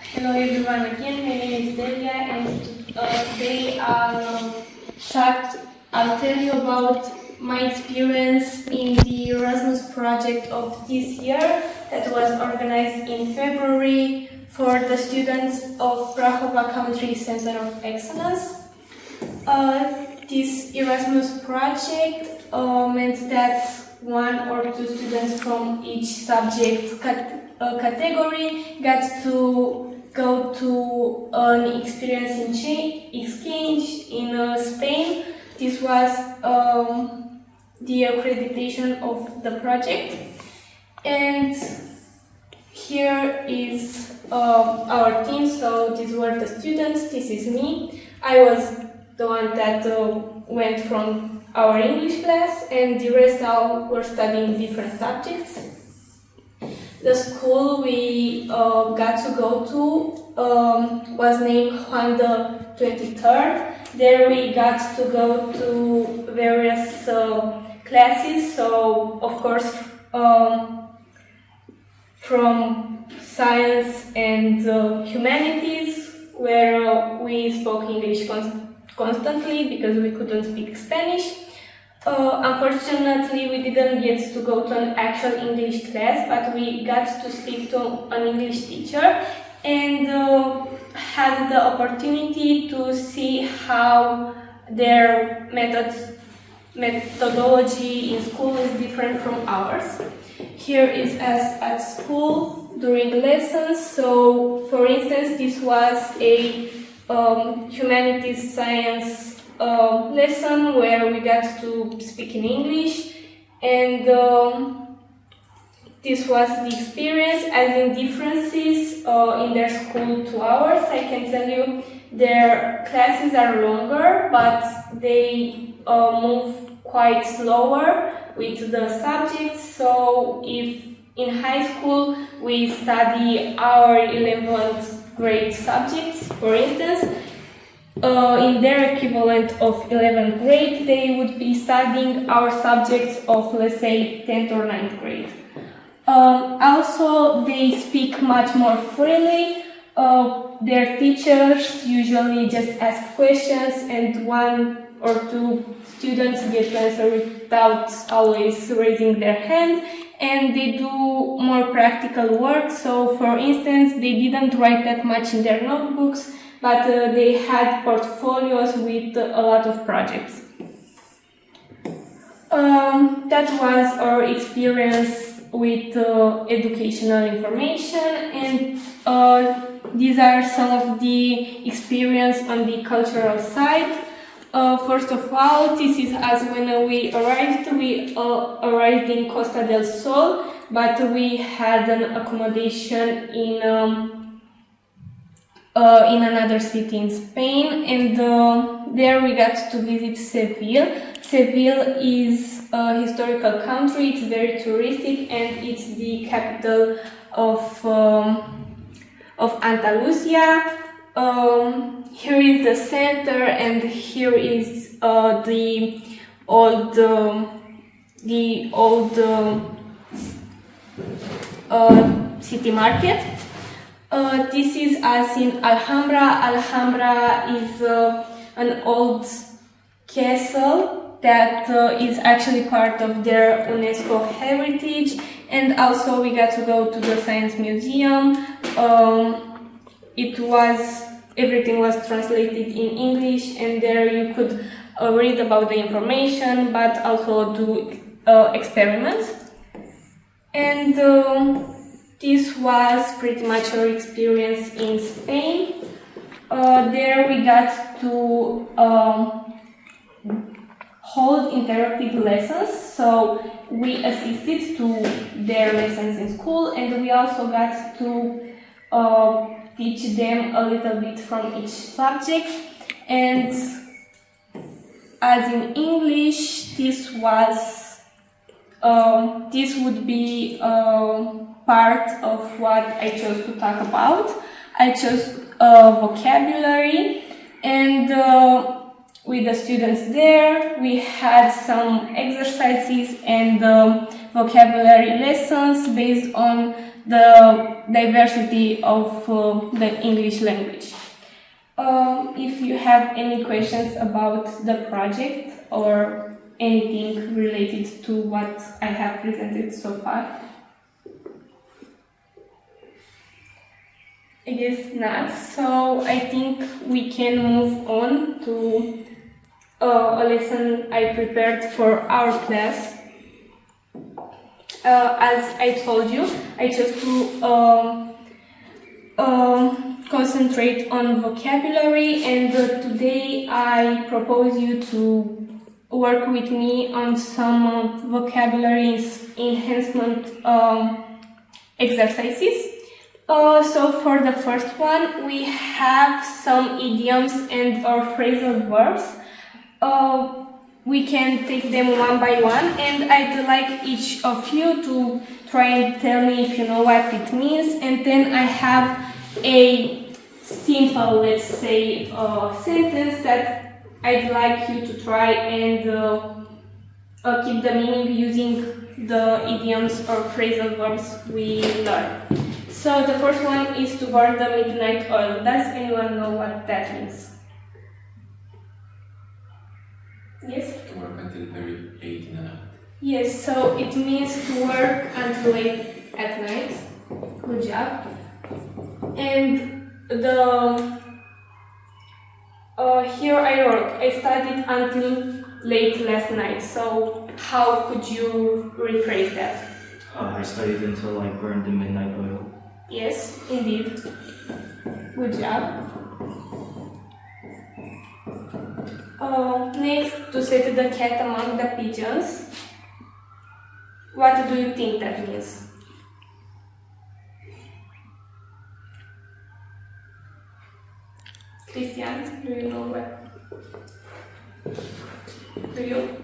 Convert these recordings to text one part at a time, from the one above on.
Hello everyone again, my name is Delia and today I'll tell you about my experience in the Erasmus project of this year that was organized in February for the students of Prahova Country Center of Excellence. This Erasmus project meant that one or two students from each subject category got to go to an experience exchange in Spain. This was the accreditation of the project, and here is our team. So these were the students. This is me. I was the one that went from our English class, and the rest all were studying different subjects. The school we got to go to was named Juan the 23rd. There we got to go to various classes, so of course from science and humanities, where we spoke English constantly because we couldn't speak Spanish. Unfortunately, we didn't get to go to an actual English class, but we got to speak to an English teacher and had the opportunity to see how their methodology in school is different from ours. Here is us at school during lessons. So, for instance, this was a humanities science lesson where we got to speak in English, and this was the experience. As in differences in their school to ours, I can tell you their classes are longer, but they move quite slower with the subjects. So if in high school we study our 11th grade subjects, for instance, in their equivalent of 11th grade, they would be studying our subjects of, let's say, 10th or 9th grade. Also, they speak much more freely. Their teachers usually just ask questions, and one or two students get to answer without always raising their hand, and they do more practical work. So, for instance, they didn't write that much in their notebooks, but they had portfolios with a lot of projects. That was our experience with educational information, and these are some of the experience on the cultural side. First of all, this is us when we arrived. We arrived in Costa del Sol, but we had an accommodation in another city in Spain, and there we got to visit Seville. Seville is a historical country, it's very touristic, and it's the capital of Andalusia. Here is the center, and here is the old city market. This is us in Alhambra. Alhambra is an old castle that is actually part of their UNESCO heritage, and also we got to go to the Science Museum. Everything was translated in English, and there you could read about the information, but also do experiments. And this was pretty much our experience in Spain. There we got to hold interactive lessons, so we assisted to their lessons in school, and we also got to teach them a little bit from each subject. And as in English, this would be part of what I chose to talk about. I chose vocabulary, and with the students there, we had some exercises and vocabulary lessons based on the diversity of the English language. If you have any questions about the project or anything related to what I have presented so far? I guess not, so I think we can move on to a lesson I prepared for our class. As I told you, I chose to concentrate on vocabulary, and today I propose you to work with me on some vocabulary enhancement exercises. So for the first one, we have some idioms and or phrasal verbs. We can take them one by one, and I'd like each of you to try and tell me if you know what it means, and then I have a simple, let's say, sentence that I'd like you to try and keep the meaning using the idioms or phrasal verbs we learn. So the first one is to burn the midnight oil. Does anyone know what that means? Yes? To work until very late in the night. Yes, so it means to work until late at night. Good job. And the here I wrote, I studied until late last night. So how could you rephrase that? I studied until I burned the midnight oil. Yes, indeed. Good job. Next, to set the cat among the pigeons. What do you think that means? Christian, do you know what? Do you?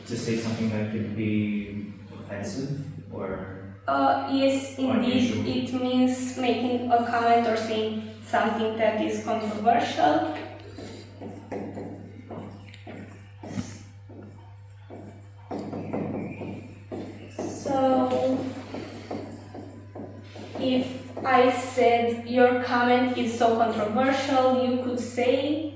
To say something that could be offensive or Yes, indeed. It means making a comment or saying something that is controversial. So, if I said your comment is so controversial, you could say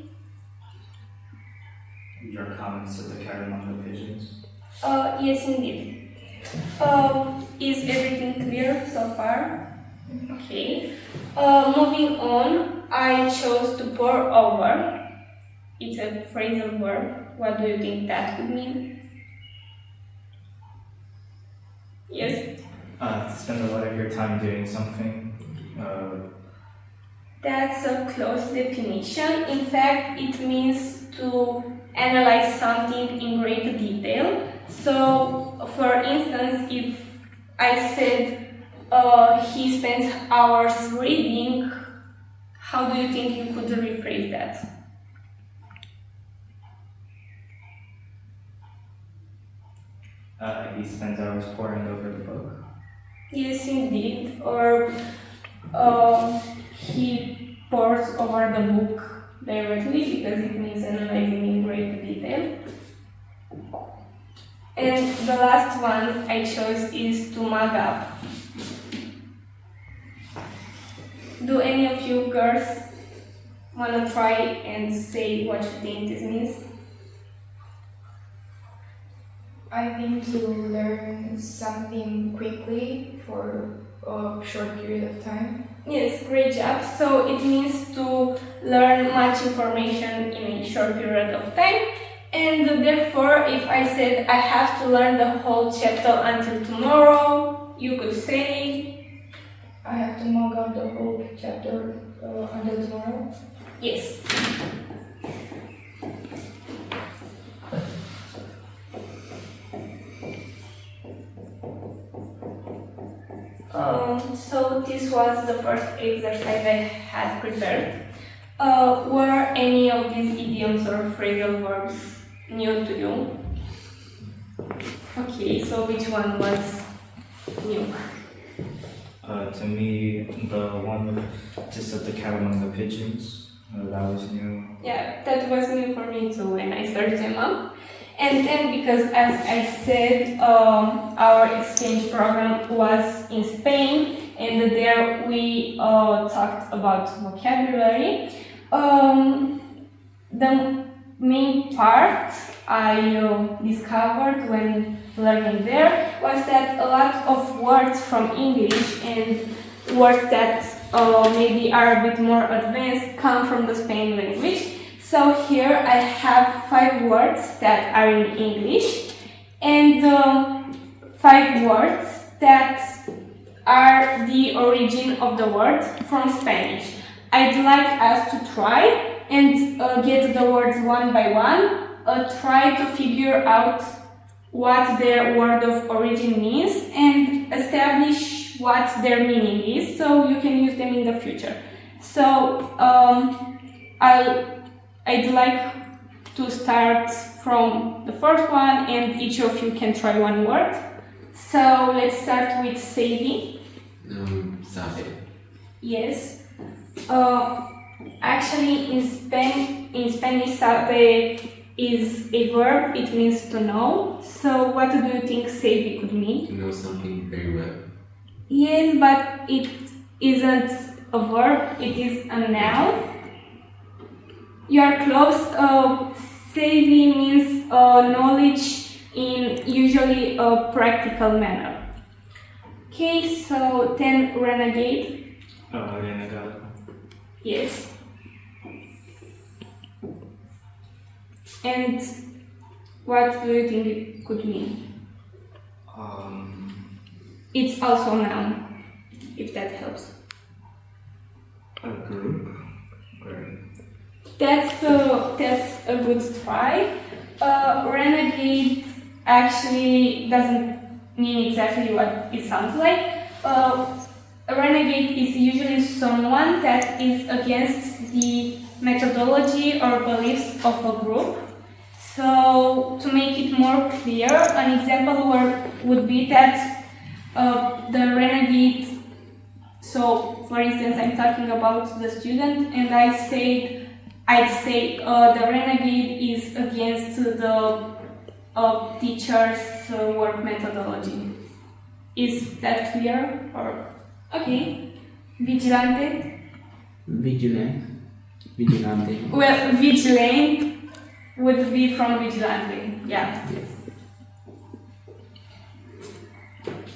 your comments of the cat among the pigeons. Yes, indeed. Is everything clear so far? Okay. Moving on, I chose to pour over. It's a phrasal verb. What do you think that could mean? Yes? To spend a lot of your time doing something. That's a close definition. In fact, it means to analyze something in great detail. So, for instance, if I said he spends hours reading, how do you think you could rephrase that? He spends hours poring over the book. Yes, indeed. Or he pores over the book directly because it means analyzing in great detail. And the last one I chose is to mug up. Do any of you girls want to try and say what you think this means? I think to learn something quickly for a short period of time. Yes, great job. So it means to learn much information in a short period of time. And therefore, if I said I have to learn the whole chapter until tomorrow, you could say I have to mug up the whole chapter until tomorrow. yes. So this was the first exercise I had prepared. Were any of these idioms or phrasal verbs new to you? Okay, so which one was new? To me, the one to set the cat among the pigeons, that was new. Yeah, that was new for me too when I searched them up. And then, because as I said, our exchange program was in Spain, and there we talked about vocabulary. The main part I discovered when learning there was that a lot of words from English and words that maybe are a bit more advanced come from the Spanish language. So here I have 5 words that are in English and 5 words that are the origin of the word from Spanish. I'd like us to try and get the words one by one, try to figure out what their word of origin means and establish what their meaning is so you can use them in the future. So I'd like to start from the first one and each of you can try one word. So let's start with Sadie. Sabe. Yes. Actually in Spanish sabe is a verb, it means to know. So what do you think sabe could mean? To know something very well. Yes, but it isn't a verb, it is a noun. You are close. Sabe means knowledge in usually a practical manner. Okay, so then renegade. Renegado. Yes. And what do you think it could mean? It's also a noun, if that helps. A group. That's a good try. Renegade actually doesn't mean exactly what it sounds like. A renegade is usually someone that is against the methodology or beliefs of a group. So to make it more clear, an example would be that the renegade, so for instance I'm talking about the student and I'd say the renegade is against the teacher's work methodology. Is that clear? Or okay. Vigilante. Vigilante. Vigilante. Well, vigilante would be from vigilante, yeah.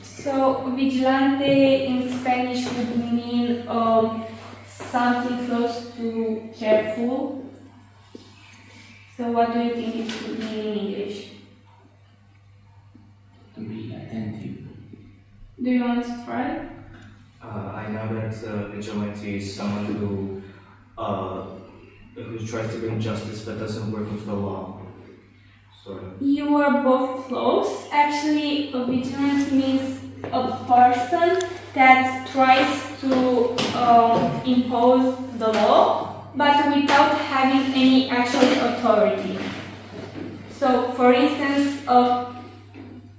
So vigilante in Spanish would mean something close to careful. So what do you think it would mean in English? To be attentive. Do you want to try? I know that vigilante is someone who tries to bring justice but doesn't work with the law. Sort of. You are both close. Actually, a vigilant means a person that tries to impose the law, but without having any actual authority. So, for instance, a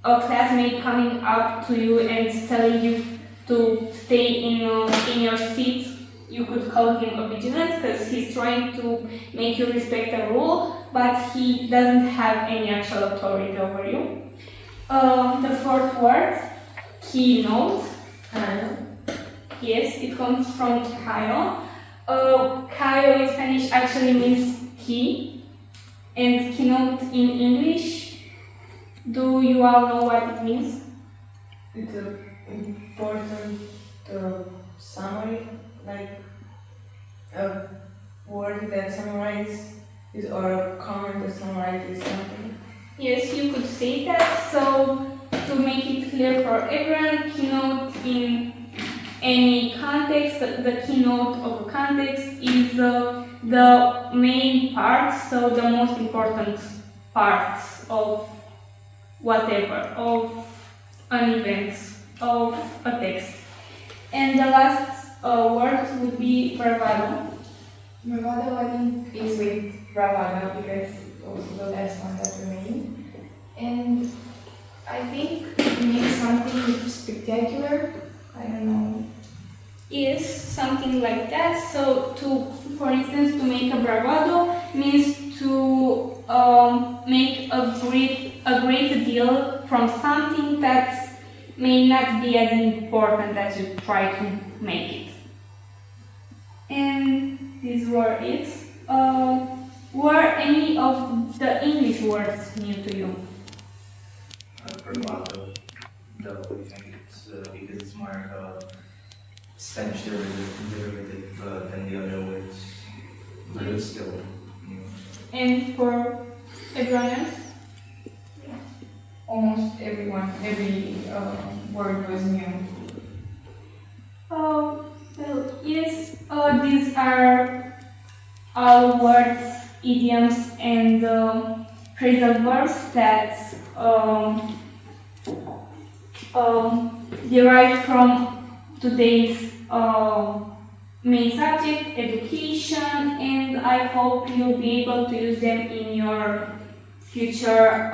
classmate coming up to you and telling you to stay in your seat, you could call him a vigilant because he's trying to make you respect a rule, but he doesn't have any actual authority over you. The fourth word, keynote. Yes, it comes from Cayo. Cayo in Spanish actually means key, and keynote in English, do you all know what it means? It's an important summary, like a word that summarizes or a comment that summarizes something. Yes, you could say that. So to make it clear for everyone, keynote in any context, the keynote of a context is the main part, so the most important parts of whatever, of an event, of a text. And the last word would be bravado. Bravado, I think, is with bravado because also the last one that remained. And I think it means something spectacular. I don't know. Is something like that. So for instance, to make a bravado means to make a great deal from something that may not be as important as you try to make it. And these were it. Were any of the English words new to you? Bravado, though I think it's because it's more Spanish derivative than the other words, but it's still new. And for everyone else? Almost every word was new. Well, yes, these are all words, idioms, and phrasal verbs that derive from today's main subject, education, and I hope you'll be able to use them in your future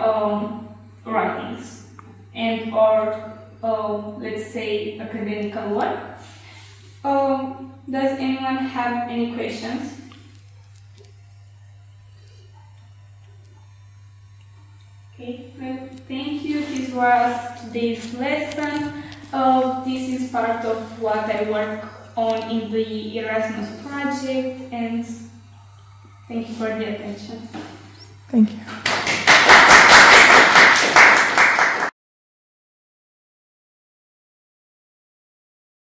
writings and or let's say academical work. Does anyone have any questions? Okay, well, thank you. This was today's lesson. This is part of what I work on in the Erasmus project, and thank you for the attention. Thank you.